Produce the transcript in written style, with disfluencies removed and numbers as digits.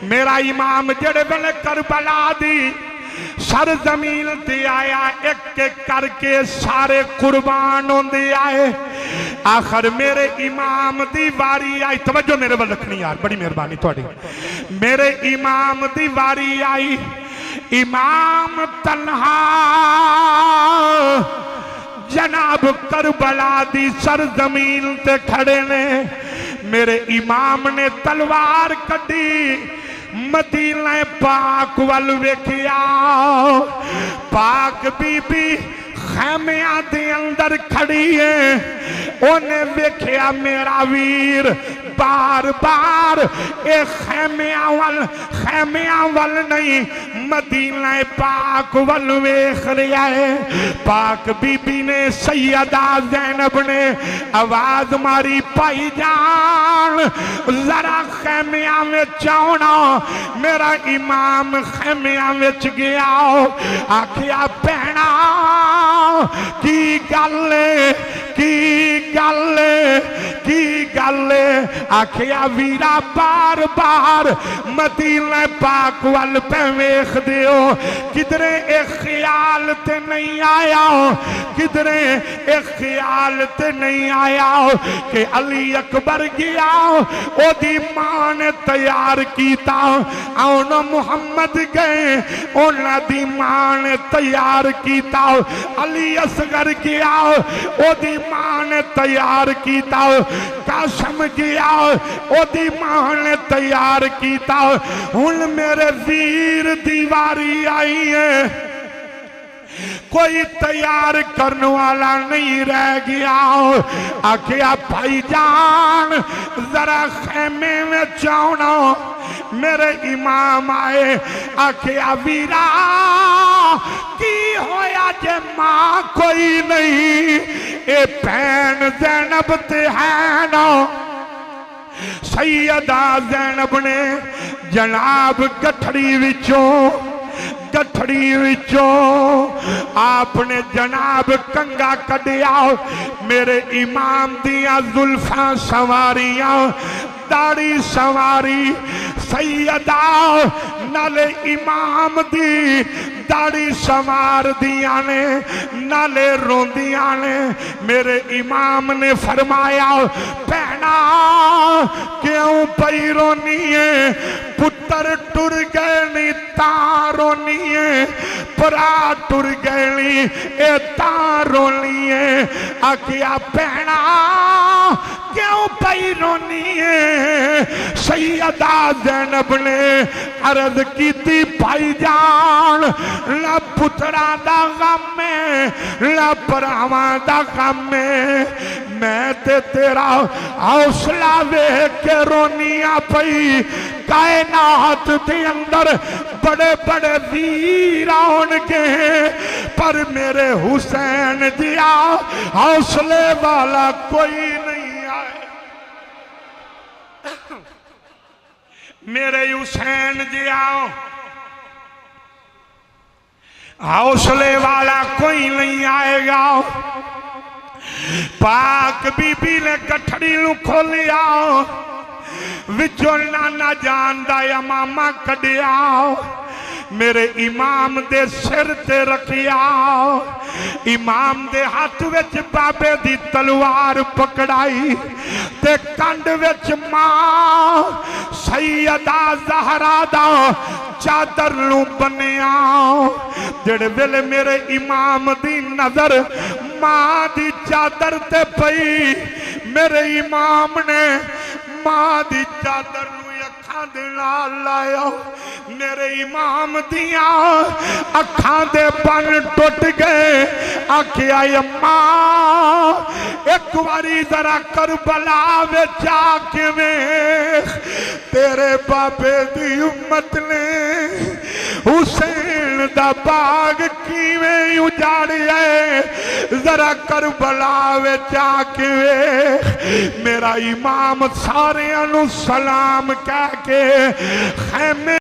میرا امام جڑے ویلے کربلا دی سرزمین تے آیا ایک ایک کر کے سارے قربان ہوندے آئے آخر میرے امام دی واری آئی توجہ میرے ول رکھنی یار بڑی مہربانی تھوڑی میرے امام دی واری آئی امام تنہا جناب کربلا دی سرزمین تے کھڑے نے میرے امام نے تلوار کٹی مدینہ پاک وال ویکھیا پاک بی بی خیمیاں دے اندر کھڑی ہے انہیں ویکھیا میرا ویر بار بار اے خیمیاں وال نہیں مدینہ پاک وال ویکھ رہا ہے پاک بی بی نے سیدہ زینب نے آواز ماری پائی جان ذرا خیمیاں میں چاونا میرا امام خیمیاں میں گیا آکھیا پہنا کی گلے آکھیا ویرا بار بار مدینہ پاک وال پہ ویکھ دیو کدرے ایک خیال تے نہیں آیا کدرے ایک خیال تے نہیں آیا کہ علی اکبر گیا او دی ماں نے تیار کیتا اونا محمد گئے اونا دی ماں نے تیار کیتا علی اصغر گیا او دی ماں نے تیار کیتا قاسم گیا او دی ماں نے تیار کیتا ہن میرے ویر دیواری آئی ہے کوئی تیار کرنے والا نہیں رہ گیا آکھیا بھائی جان ذرا خیمے میں چاونا میرے امام آئے آکھیا ویرا کی ہویا جے ماں کوئی نہیں اے بہن زینب تے ہے نا سیدہ زینب نے جناب گٹھڑی وچوں آپ نے جناب کنگا کڈیا میرے امام دیاں زلفاں سواریاں داڑھی سواری سیدہ نالے امام دی داڑھی سوار دیاں نے نالے روندیاں نے میرے امام نے فرمایا پہنا کیوں پئی رونی ہے پتر ٹر گئے نی تاں رونی ہے پرا ٹر گئے نی اے تاں رونی ہے آکھیا پہنا کیوں پئی رونی ہے سیدہ زینب نے عرض کیتی بھائی جان نہ پترا دا غم میں نہ پراواں دا غم میں تے تیرا حوصلہ ویکھ کے رونیاں پئی کائنات دے اندر بڑے بڑے ویر آن کے پر میرے حسین دیا حوصلے والا کوئی نہیں آئے میرے حسین دیا حوصلے والا کوئی نہیں آئے گا پاک بی بی نے گٹھڑی نو کھولیا وچوں نانا جان دا امامہ کڈیا میرے امام دے سر تے رکھیا امام دے ہاتھ وچ بابے دی تلوار پکڑائی تے کنڈ وچ ماں سیدہ زہرا دا چادر نو بنیا جڑے ویلے میرے امام دی نظر ماں دی چادر تے پئی میرے امام نے ماں دی چادر نو اکھاں دے نال لایا میرے امام دیاں اکھاں دے بن ٹوٹ گئے آکھیا اماں ایک واری ذرا کربلا وچ آ کے ویکھ تیرے بابے دی امت نے حسین دا باغ کیویں اجاڑیا ہے ذرا کربلا وچ آ کے ویکھ میرا امام ساریاں نو سلام کہہ کے خیمے